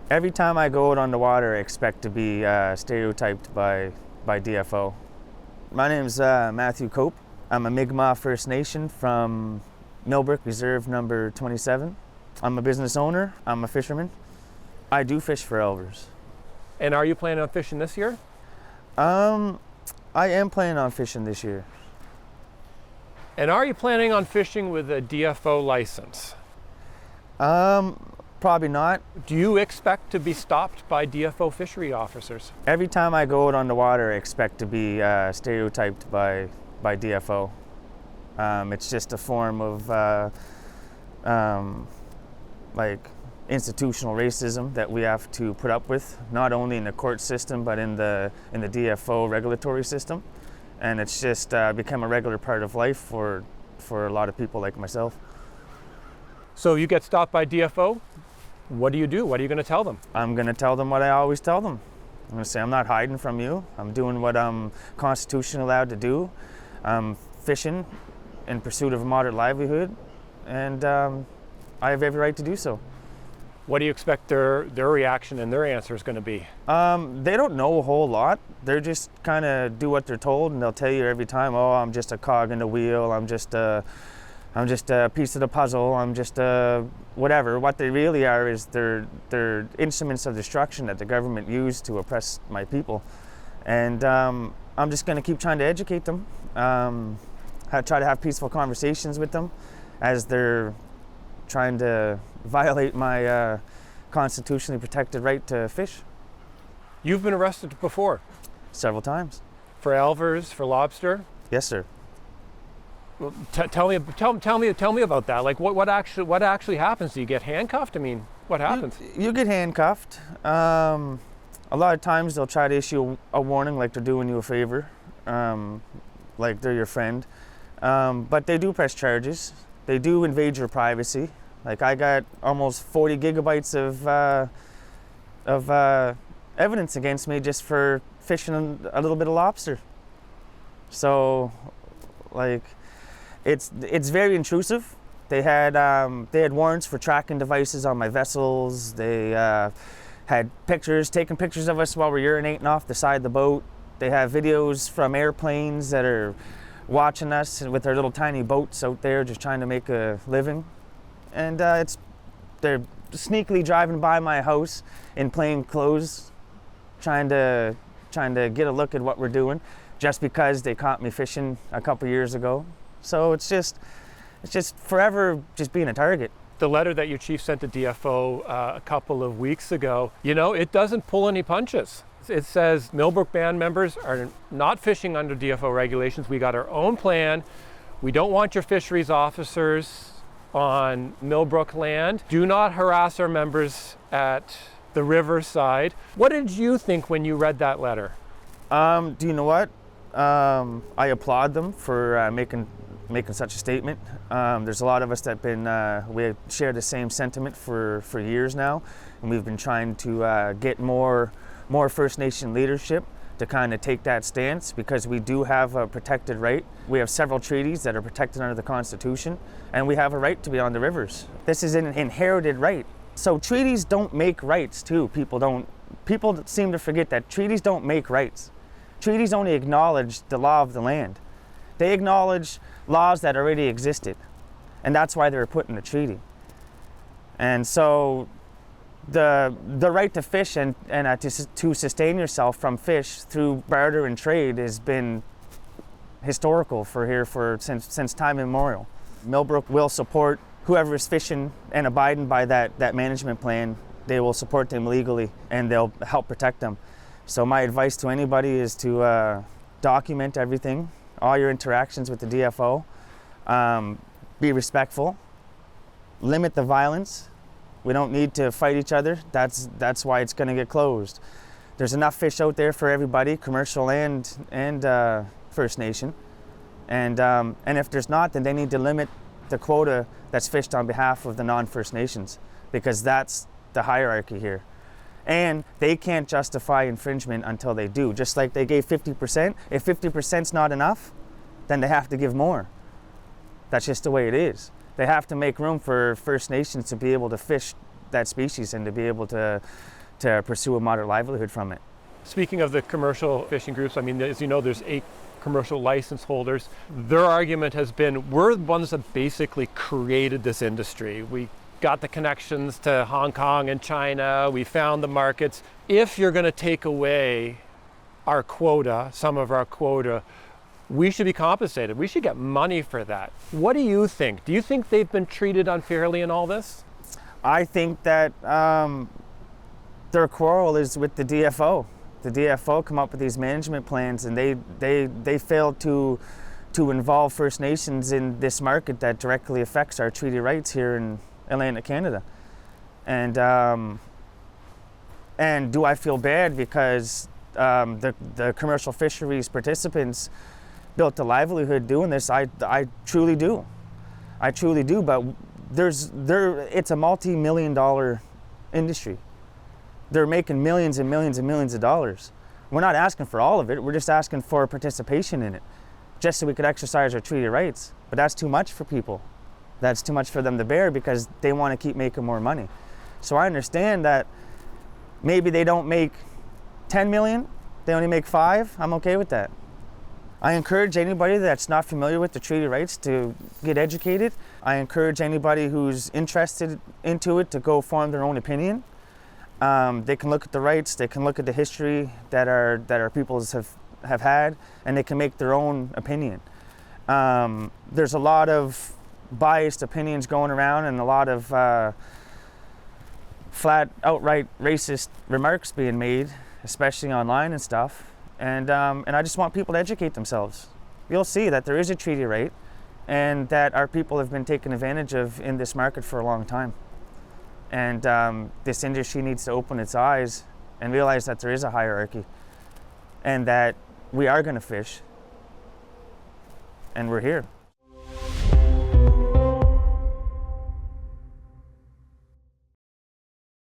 Every time I go out on the water, I expect to be stereotyped by DFO. My name is Matthew Cope. I'm a Mi'kmaq First Nation from Millbrook Reserve number 27. I'm a business owner. I'm a fisherman. I do fish for elvers. And are you planning on fishing this year? I am planning on fishing this year. And are you planning on fishing with a DFO license? Probably not. Do you expect to be stopped by DFO fishery officers? Every time I go out on the water, I expect to be stereotyped by DFO. It's just a form of like institutional racism that we have to put up with, not only in the court system but in the DFO regulatory system, and it's just become a regular part of life for a lot of people like myself. So you get stopped by DFO. What do you do? What are you going to tell them? I'm going to tell them what I always tell them. I'm going to say I'm not hiding from you. I'm doing what I'm constitutionally allowed to do. I'm fishing in pursuit of a moderate livelihood, and I have every right to do so. What do you expect their reaction and their answer is going to be? They don't know a whole lot. They're just kind of do what they're told, and they'll tell you every time, oh, I'm just a cog in the wheel, I'm just a piece of the puzzle, I'm just whatever. What they really are is they're instruments of destruction that the government used to oppress my people. And I'm just going to keep trying to educate them, try to have peaceful conversations with them as they're trying to violate my constitutionally protected right to fish. You've been arrested before? Several times. For elvers, for lobster? Yes, sir. Well, tell me about that. Like, what actually happens? Do you get handcuffed? I mean, what happens? You get handcuffed. A lot of times they'll try to issue a warning, like they're doing you a favor, like they're your friend. But they do press charges. They do invade your privacy. Like, I got almost 40 gigabytes of evidence against me just for fishing a little bit of lobster. So, like, it's very intrusive. They had warrants for tracking devices on my vessels. They had taking pictures of us while we're urinating off the side of the boat. They have videos from airplanes that are watching us with their little tiny boats out there just trying to make a living. And they're sneakily driving by my house in plain clothes, trying to get a look at what we're doing, just because they caught me fishing a couple years ago. So it's just forever just being a target. The letter that your chief sent to DFO a couple of weeks ago, it doesn't pull any punches. It says Millbrook band members are not fishing under DFO regulations. We got our own plan. We don't want your fisheries officers on Millbrook land. Do not harass our members at the riverside. What did you think when you read that letter? Do you know what? I applaud them for making such a statement. There's a lot of us that we share the same sentiment for years now, and we've been trying to get more First Nation leadership to kind of take that stance, because we do have a protected right. We have several treaties that are protected under the Constitution, and we have a right to be on the rivers. This is an inherited right. So treaties don't make rights too. People seem to forget that treaties don't make rights. Treaties only acknowledge the law of the land. They acknowledge laws that already existed, and that's why they were put in the treaty. And so the right to fish and to sustain yourself from fish through barter and trade has been historical since time immemorial. Millbrook will support whoever is fishing and abiding by that management plan. They will support them legally, and they'll help protect them. So my advice to anybody is to document everything, all your interactions with the DFO. Be respectful. Limit the violence. We don't need to fight each other. That's why it's going to get closed. There's enough fish out there for everybody, commercial and First Nation. And if there's not, then they need to limit the quota that's fished on behalf of the non-First Nations, because that's the hierarchy here. And they can't justify infringement until they do. Just like they gave 50%, if 50%'s not enough, then they have to give more. That's just the way it is. They have to make room for First Nations to be able to fish that species and to be able to pursue a moderate livelihood from it. Speaking of the commercial fishing groups, I mean, as you know, there's 8 commercial license holders. Their argument has been, we're the ones that basically created this industry. We got the connections to Hong Kong and China. We found the markets. If you're going to take away our quota, some of our quota, we should be compensated. We should get money for that. What do you think? Do you think they've been treated unfairly in all this? I think that their quarrel is with the DFO. The DFO come up with these management plans, and they failed to involve First Nations in this market that directly affects our treaty rights here in Atlantic Canada. And do I feel bad because the commercial fisheries participants built a livelihood doing this? I truly do. I truly do. But it's a multi-million-dollar industry. They're making millions and millions and millions of dollars. We're not asking for all of it. We're just asking for participation in it, just so we could exercise our treaty rights. But that's too much for people. That's too much for them to bear because they want to keep making more money. So I understand that maybe they don't make 10 million, they only make 5. I'm okay with that. I encourage anybody that's not familiar with the treaty rights to get educated. I encourage anybody who's interested into it to go form their own opinion. They can look at the rights, they can look at the history that our peoples have had, and they can make their own opinion. There's a lot of biased opinions going around and a lot of flat, outright racist remarks being made, especially online and stuff. And I just want people to educate themselves. You'll see that there is a treaty right and that our people have been taken advantage of in this market for a long time. And this industry needs to open its eyes and realize that there is a hierarchy and that we are going to fish and we're here.